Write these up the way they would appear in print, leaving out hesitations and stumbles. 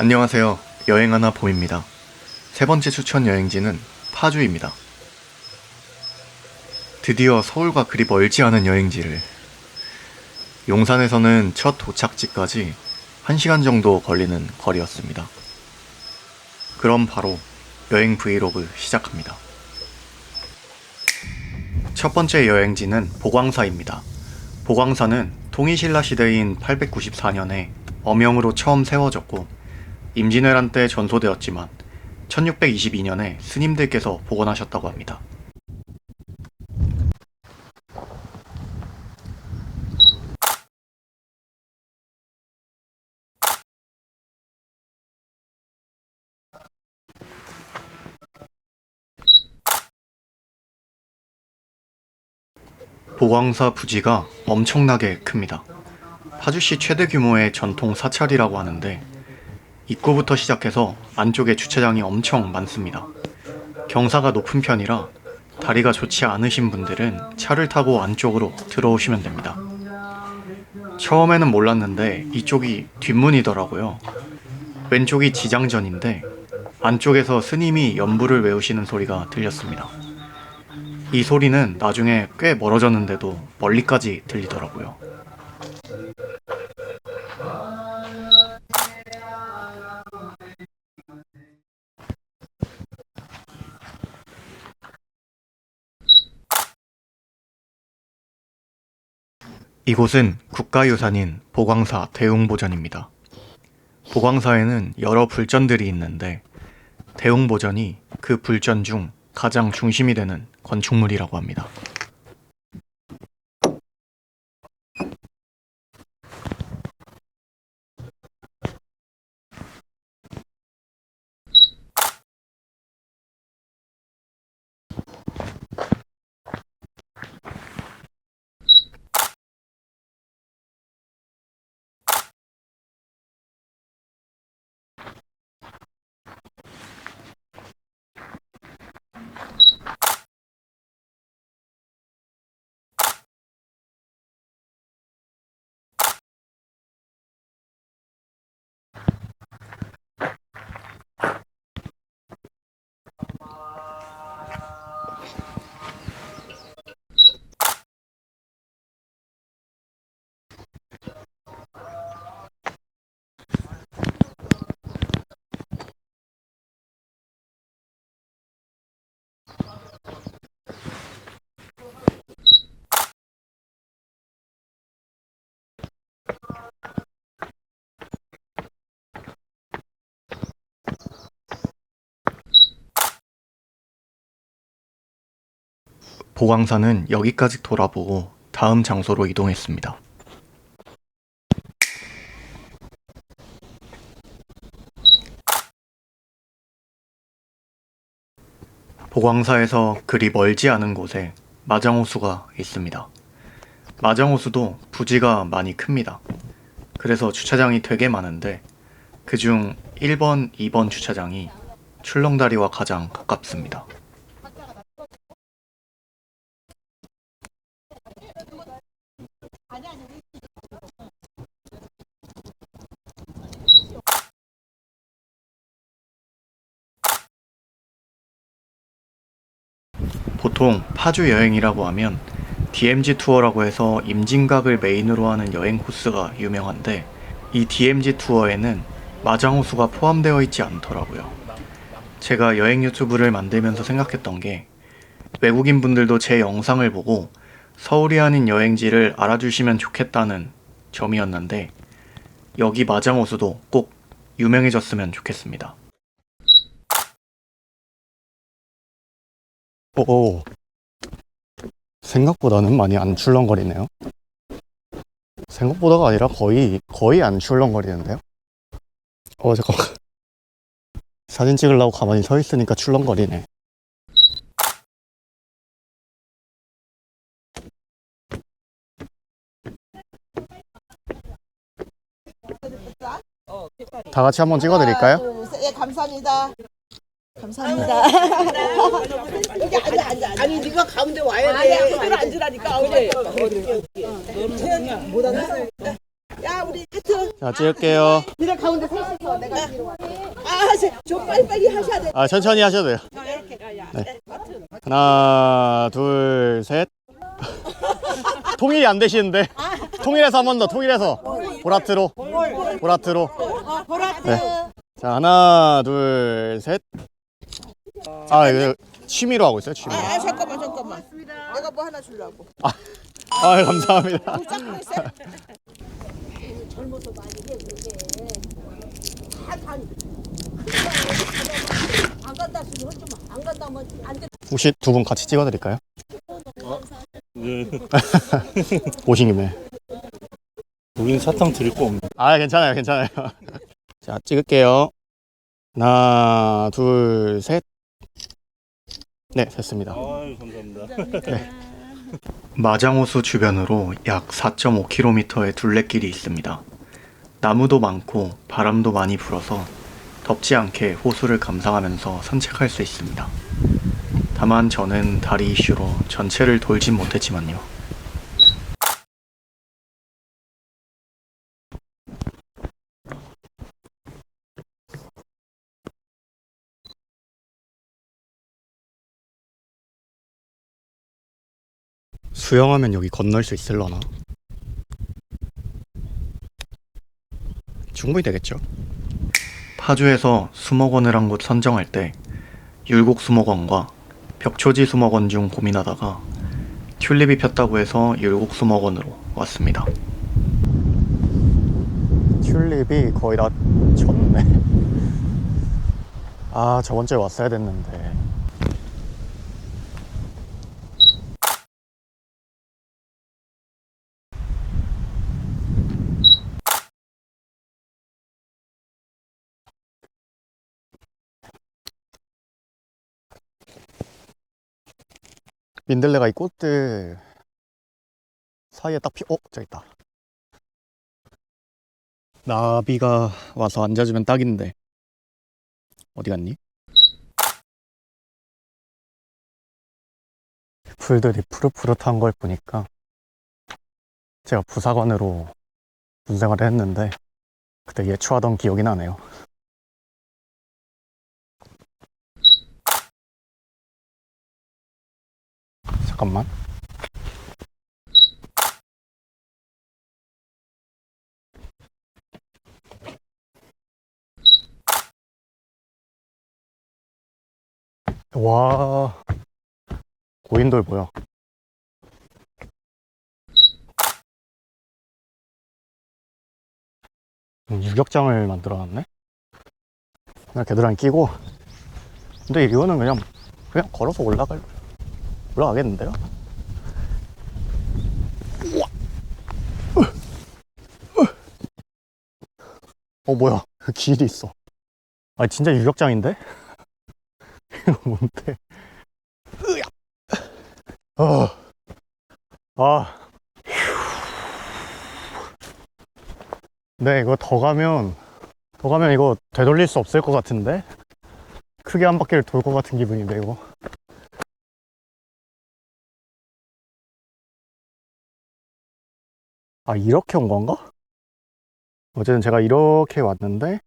안녕하세요. 여행하나 봄입니다. 세 번째 추천 여행지는 파주입니다. 드디어 서울과 그리 멀지 않은 여행지를. 용산에서는 첫 도착지까지 1시간 정도 걸리는 거리였습니다. 그럼 바로 여행 브이로그 시작합니다. 첫 번째 여행지는 보광사입니다. 보광사는 통일신라 시대인 894년에 엄영으로 처음 세워졌고 임진왜란 때 전소되었지만 1622년에 스님들께서 복원하셨다고 합니다. 보광사 부지가 엄청나게 큽니다. 파주시 최대 규모의 전통 사찰이라고 하는데 입구부터 시작해서 안쪽에 주차장이 엄청 많습니다. 경사가 높은 편이라 다리가 좋지 않으신 분들은 차를 타고 안쪽으로 들어오시면 됩니다. 처음에는 몰랐는데 이쪽이 뒷문이더라고요. 왼쪽이 지장전인데 안쪽에서 스님이 연부를 외우시는 소리가 들렸습니다. 이 소리는 나중에 꽤 멀어졌는데도 멀리까지 들리더라고요. 이곳은 국가유산인 보광사 대웅보전입니다. 보광사에는 여러 불전들이 있는데 대웅보전이 그 불전 중 가장 중심이 되는 건축물이라고 합니다. 보광사는 여기까지 돌아보고 다음 장소로 이동했습니다. 보광사에서 그리 멀지 않은 곳에 마장호수가 있습니다. 마장호수도 부지가 많이 큽니다. 그래서 주차장이 되게 많은데 그중 1번, 2번 주차장이 출렁다리와 가장 가깝습니다. 보통 파주 여행이라고 하면 DMZ 투어라고 해서 임진각을 메인으로 하는 여행 코스가 유명한데 이 DMZ 투어에는 마장호수가 포함되어 있지 않더라고요. 제가 여행 유튜브를 만들면서 생각했던 게 외국인 분들도 제 영상을 보고 서울이 아닌 여행지를 알아주시면 좋겠다는 점이었는데 여기 마장호수도 꼭 유명해졌으면 좋겠습니다. 오, 생각보다는 많이 안 출렁거리네요. 생각보다가 아니라 거의 안 출렁거리는데요. 잠깐만. 사진 찍으려고 가만히 서 있으니까 출렁거리네. 다 같이 한번 찍어드릴까요? 예, 감사합니다. 감사합니다. 여기 앉아. 아니 네가 가운데 와야 돼. 이걸 앉으라니까. 어디? 못 앉아. 야, 우리 하트. 자, 찍을게요. 네가 가운데 셋이서 내가 뒤로 와. 좀 빨리빨리 하셔야 돼. 아, 천천히 하셔도 돼요. 이렇게. 네. 하나, 둘, 셋. 통일이 안 되시는데. 통일해서 한 번 더, 통일해서. 보라트로. 보라트로. 보라트. 네. 자, 하나, 둘, 셋. 아, 이거 취미로 하고 있어요, 취미로. 잠깐만. 내가 뭐 하나 주려고. 아, 감사합니다. 젊어서 많이 해 그게. 안 간다 싶으면 안 간다면 안 돼. 혹시 두 분 같이 찍어드릴까요? 네. 오신 김에. 우리는 사탕 드릴 거 없네. 아, 괜찮아요. 자, 찍을게요. 하나, 둘, 셋. 네, 됐습니다. 아유, 감사합니다. 마장호수 주변으로 약 4.5km의 둘레길이 있습니다. 나무도 많고 바람도 많이 불어서 덥지 않게 호수를 감상하면서 산책할 수 있습니다. 다만 저는 다리 이슈로 전체를 돌진 못했지만요. 수영하면 여기 건널 수 있을려나? 충분히 되겠죠? 파주에서 수목원을 한 곳 선정할 때 율곡수목원과 벽초지 수목원 중 고민하다가 튤립이 폈다고 해서 율곡수목원으로 왔습니다. 튤립이 거의 다 졌네. 아, 저번 주에 왔어야 됐는데. 민들레가 이 꽃들 사이에 딱 저기 있다. 나비가 와서 앉아주면 딱인데. 어디 갔니? 풀들이 푸릇푸릇한 걸 보니까 제가 부사관으로 군생활을 했는데 그때 예추하던 기억이 나네요. 잠깐만. 와, 고인돌 뭐야? 유격장을 만들어놨네? 그냥 겨드랑이 끼고. 근데 이거는 그냥 걸어서 올라가겠는데요? 뭐야, 그 길이 있어. 아, 진짜 유격장인데? 이거 뭔데? 네, 이거 더 가면 이거 되돌릴 수 없을 것 같은데? 크게 한 바퀴를 돌 것 같은 기분인데, 이거. 아, 이렇게 온 건가? 어쨌든 제가 이렇게 왔는데,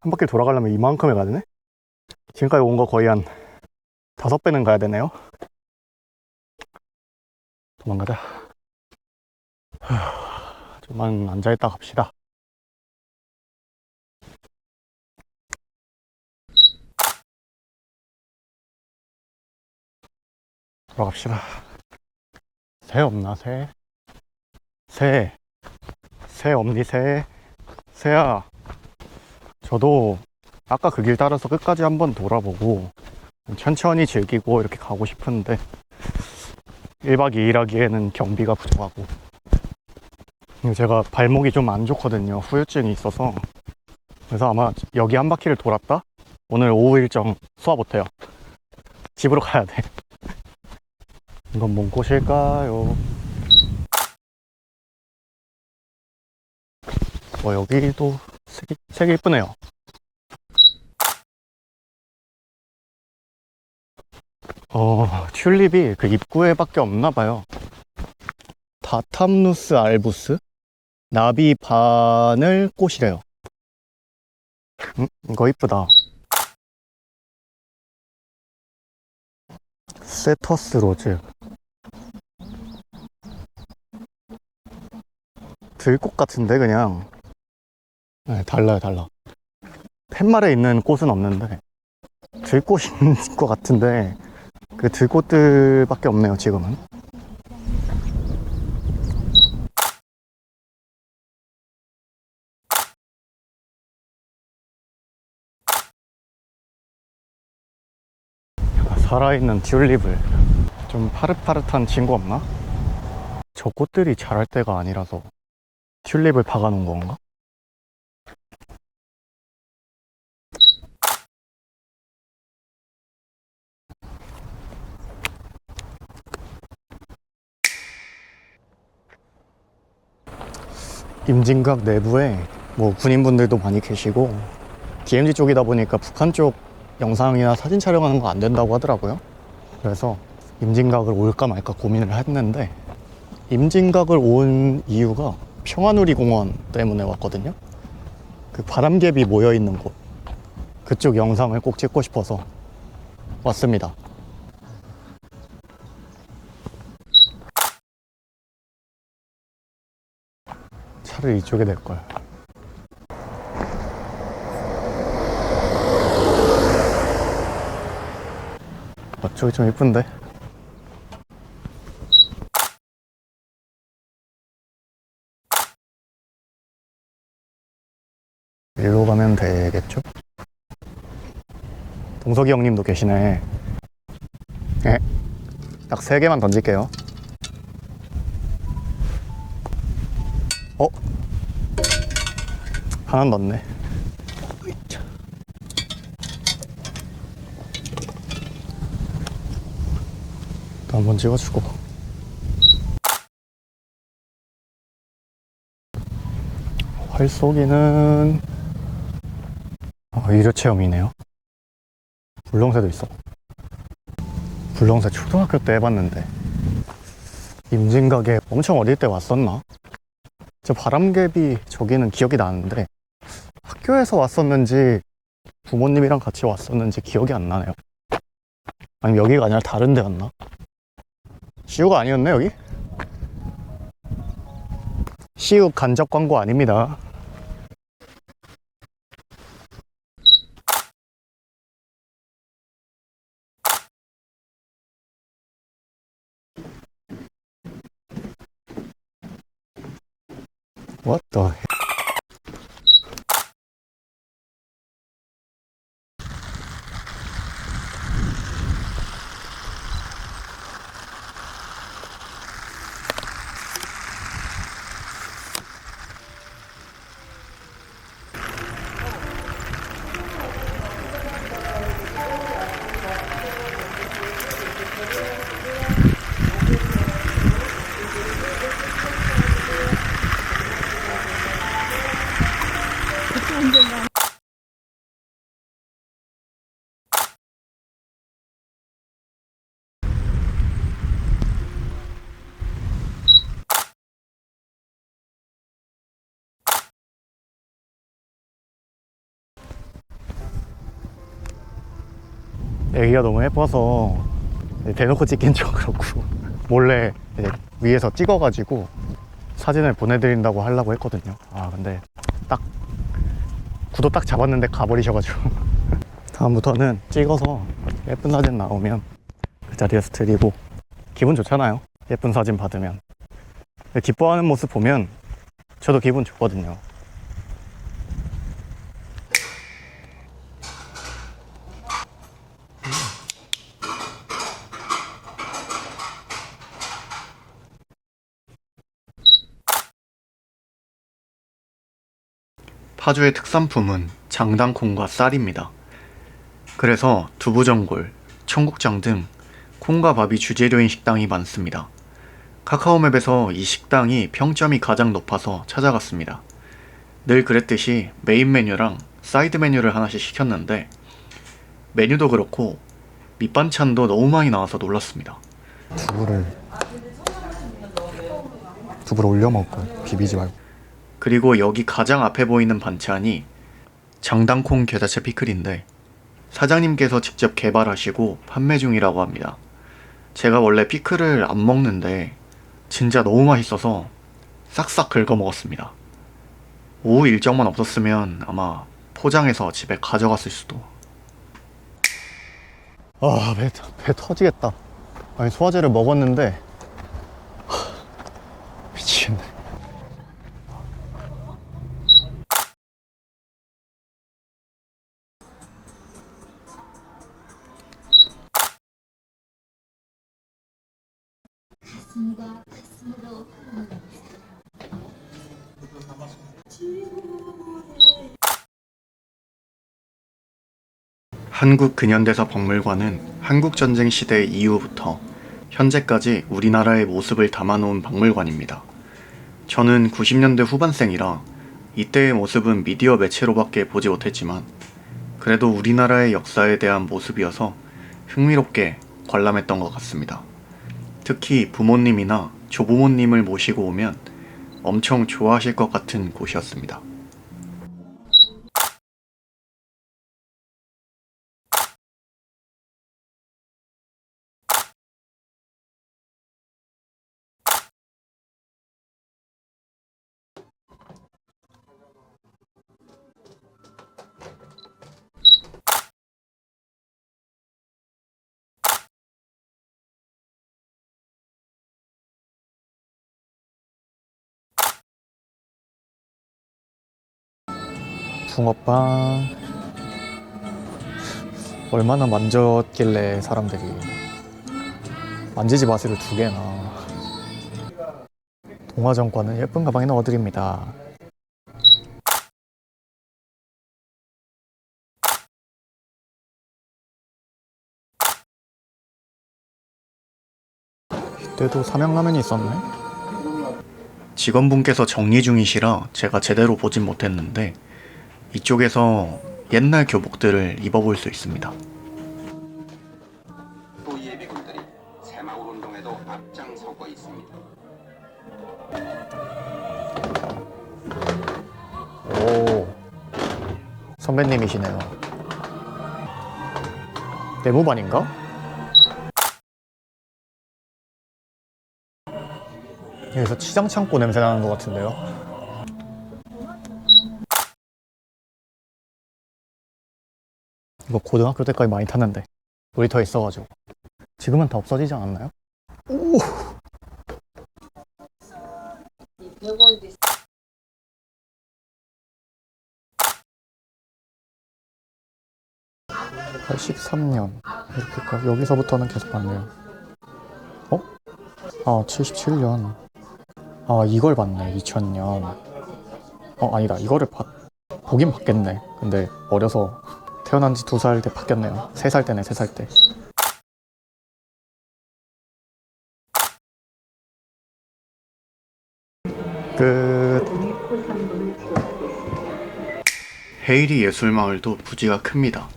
한 바퀴 돌아가려면 이만큼에 가야 되네? 지금까지 온 거 거의 한 5배는 가야 되네요. 도망가자. 좀만 앉아있다 갑시다. 돌아갑시다. 새 없나, 새? 새 없니, 새? 새야. 저도 아까 그 길 따라서 끝까지 한번 돌아보고 천천히 즐기고 이렇게 가고 싶은데 1박 2일 하기에는 경비가 부족하고, 제가 발목이 좀 안 좋거든요. 후유증이 있어서. 그래서 아마 여기 한 바퀴를 돌았다? 오늘 오후 일정 소화 못해요. 집으로 가야 돼. 이건 뭔 곳일까요? 여기도 색이 이쁘네요. 튤립이 그 입구에 밖에 없나 봐요. 바탐누스 알부스 나비 바늘 꽃이래요. 이거 이쁘다. 세터스 로즈. 들꽃 같은데 그냥. 네, 달라요 달라. 팻말에 있는 꽃은 없는데 들꽃인 것 같은데 그 들꽃들밖에 없네요 지금은. 살아있는 튤립을. 좀 파릇파릇한 친구 없나? 저 꽃들이 자랄 때가 아니라서 튤립을 박아놓은 건가? 임진각 내부에 뭐 군인분들도 많이 계시고 DMZ 쪽이다 보니까 북한 쪽 영상이나 사진 촬영하는 거 안 된다고 하더라고요. 그래서 임진각을 올까 말까 고민을 했는데 임진각을 온 이유가 평화누리공원 때문에 왔거든요. 그 바람개비 모여있는 곳 그쪽 영상을 꼭 찍고 싶어서 왔습니다. 차를 이쪽에 댈걸. 저기 좀 이쁜데? 일로 가면 되겠죠? 동석이 형님도 계시네. 네. 딱 3개만 던질게요. 하나 넣었네. 또 한번 찍어주고. 활쏘기는 유료 체험이네요. 불렁새도 있어. 불렁새 초등학교 때 해봤는데 임진각에 엄청 어릴 때 왔었나? 저 바람개비 저기는 기억이 나는데 학교에서 왔었는지 부모님이랑 같이 왔었는지 기억이 안 나네요. 아니면 여기가 아니라 다른 데였나? 시우가 아니었네 여기? 시우 간접 광고 아닙니다. What the heck? 애기가 너무 예뻐서 대놓고 찍긴 좀 그렇고 몰래 이제 위에서 찍어가지고 사진을 보내드린다고 하려고 했거든요. 근데 딱 구도 딱 잡았는데 가버리셔가지고 다음부터는 찍어서 예쁜 사진 나오면 그 자리에서 드리고 기분 좋잖아요. 예쁜 사진 받으면. 기뻐하는 모습 보면 저도 기분 좋거든요. 파주의 특산품은 장당콩과 쌀입니다. 그래서 두부전골, 청국장 등 콩과 밥이 주재료인 식당이 많습니다. 카카오맵에서 이 식당이 평점이 가장 높아서 찾아갔습니다. 늘 그랬듯이 메인 메뉴랑 사이드 메뉴를 하나씩 시켰는데 메뉴도 그렇고 밑반찬도 너무 많이 나와서 놀랐습니다. 두부를 유튜브로 올려 먹을 거예요. 비비지 말고. 그리고 여기 가장 앞에 보이는 반찬이 장당콩 겨자채 피클인데 사장님께서 직접 개발하시고 판매 중이라고 합니다. 제가 원래 피클을 안 먹는데 진짜 너무 맛있어서 싹싹 긁어 먹었습니다. 오후 일정만 없었으면 아마 포장해서 집에 가져갔을 수도. 아, 배 터지겠다. 아니, 소화제를 먹었는데 미치겠네. 한국근현대사박물관은 한국전쟁 시대 이후부터 현재까지 우리나라의 모습을 담아놓은 박물관입니다. 저는 90년대 후반생이라 이때의 모습은 미디어 매체로밖에 보지 못했지만 그래도 우리나라의 역사에 대한 모습이어서 흥미롭게 관람했던 것 같습니다. 특히 부모님이나 조부모님을 모시고 오면 엄청 좋아하실 것 같은 곳이었습니다. 붕어빵. 얼마나 만졌길래 사람들이. 만지지 마세요, 2개나. 동화정과는 예쁜 가방에 넣어드립니다. 이때도 삼양라면이 있었네. 직원분께서 정리 중이시라 제가 제대로 보진 못했는데 이쪽에서 옛날 교복들을 입어볼 수 있습니다. 또 예비군들이 새마을 운동에도 앞장서고 있습니다. 오, 선배님이시네요. 내무반인가? 여기서 치장창고 냄새 나는 것 같은데요. 이거 고등학교 때까지 많이 탔는데 놀이터에 있어가지고. 지금은 다 없어지지 않았나요? 오! 83년 이렇게 여기서부터는 계속 봤네요. 어? 아, 77년. 아, 이걸 봤네. 2000년. 아니다. 이거를 보긴 봤겠네. 근데 어려서 태어난 지 2살 때 바뀌었네요. 3살 때네, 3살 때. 끝. 헤이리 예술마을도 부지가 큽니다.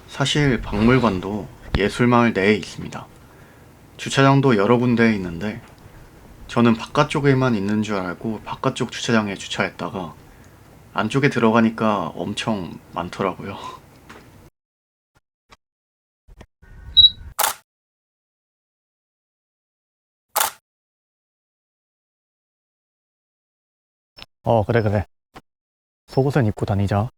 사실 박물관도 예술마을 내에 있습니다. 주차장도 여러 군데에 있는데 저는 바깥쪽에만 있는 줄 알고 바깥쪽 주차장에 주차했다가 안쪽에 들어가니까 엄청 많더라고요. 그래. 속옷은 입고 다니자.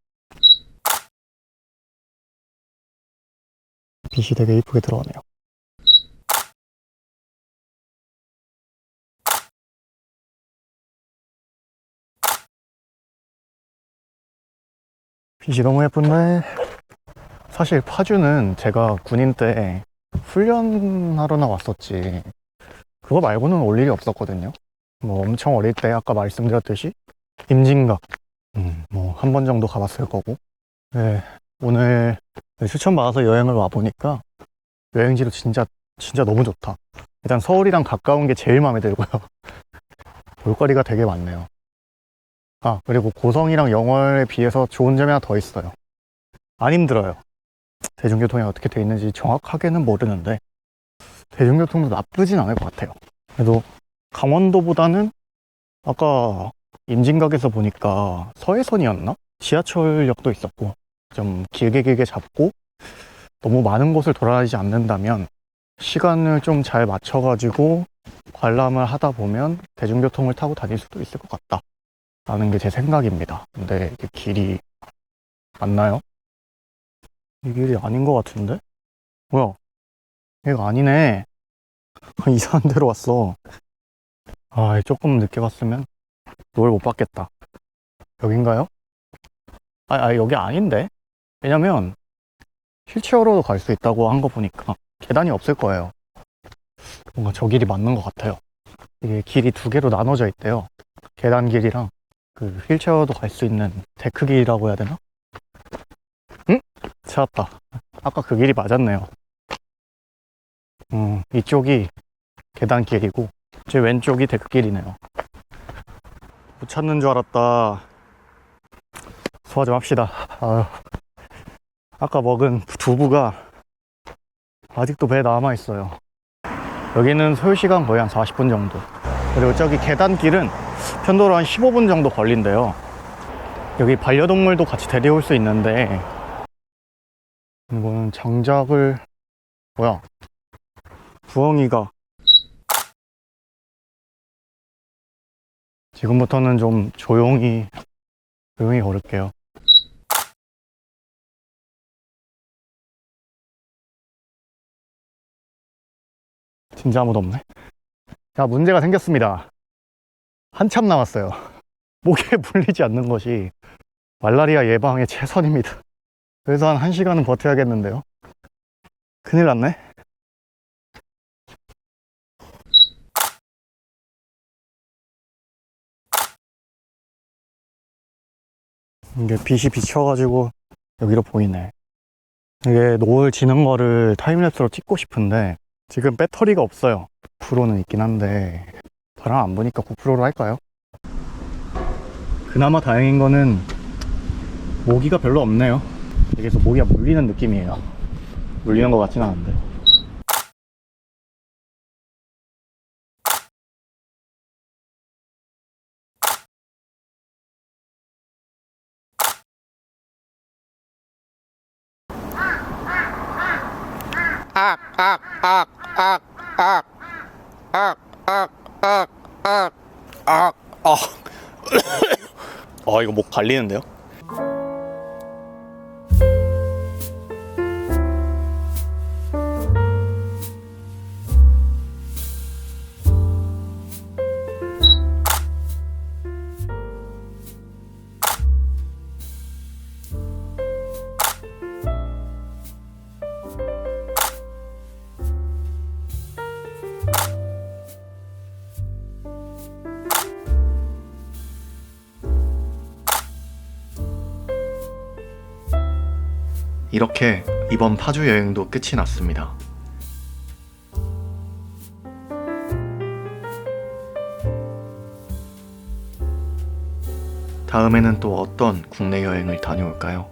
빛이 되게 이쁘게 들어오네요. 빛이 너무 예쁜데. 사실 파주는 제가 군인 때 훈련하러 나왔었지 그거 말고는 올 일이 없었거든요. 뭐 엄청 어릴 때 아까 말씀드렸듯이 임진각 뭐 한 번 정도 가봤을 거고. 네, 오늘 추천받아서 여행을 와보니까 여행지로 진짜 너무 좋다. 일단 서울이랑 가까운 게 제일 마음에 들고요. 볼거리가 되게 많네요. 그리고 고성이랑 영월에 비해서 좋은 점이 하나 더 있어요. 안 힘들어요. 대중교통이 어떻게 돼 있는지 정확하게는 모르는데 대중교통도 나쁘진 않을 것 같아요. 그래도 강원도보다는 아까 임진각에서 보니까 서해선이었나? 지하철역도 있었고 좀 길게 잡고 너무 많은 곳을 돌아다니지 않는다면 시간을 좀 잘 맞춰가지고 관람을 하다 보면 대중교통을 타고 다닐 수도 있을 것 같다 라는 게 제 생각입니다. 근데 이게 길이 맞나요? 이 길이 아닌 것 같은데? 뭐야? 얘가 아니네. 이상한 데로 왔어. 아, 조금 늦게 갔으면 노을 못 봤겠다. 여긴가요? 여기 아닌데? 왜냐면 휠체어로도 갈 수 있다고 한 거 보니까 계단이 없을 거예요. 뭔가 저 길이 맞는 것 같아요. 이게 길이 두 개로 나눠져 있대요. 계단 길이랑 그 휠체어도 갈 수 있는 데크 길이라고 해야 되나? 응? 찾았다. 아까 그 길이 맞았네요. 이쪽이 계단 길이고 제 왼쪽이 데크 길이네요. 못 찾는 줄 알았다. 소화 좀 합시다. 아유. 아까 먹은 두부가 아직도 배에 남아있어요. 여기는 소요시간 거의 한 40분 정도. 그리고 저기 계단길은 편도로 한 15분 정도 걸린대요. 여기 반려동물도 같이 데려올 수 있는데 이거는 장작을 뭐야 부엉이가 지금부터는 좀 조용히 걸을게요. 진짜 아무도 없네. 자, 문제가 생겼습니다. 한참 남았어요. 목에 물리지 않는 것이 말라리아 예방의 최선입니다. 그래서 한 1시간은 버텨야겠는데요. 큰일 났네. 이게 빛이 비쳐가지고 여기로 보이네. 이게 노을 지는 거를 타임랩스로 찍고 싶은데 지금 배터리가 없어요. 9%는 있긴 한데 바람 안 부니까 9%로 할까요? 그나마 다행인 거는 모기가 별로 없네요. 여기서 모기가 물리는 느낌이에요. 물리는 것 같진 않은데. 이거 목 갈리는데요? 이렇게 이번 파주 여행도 끝이 났습니다. 다음에는 또 어떤 국내 여행을 다녀올까요?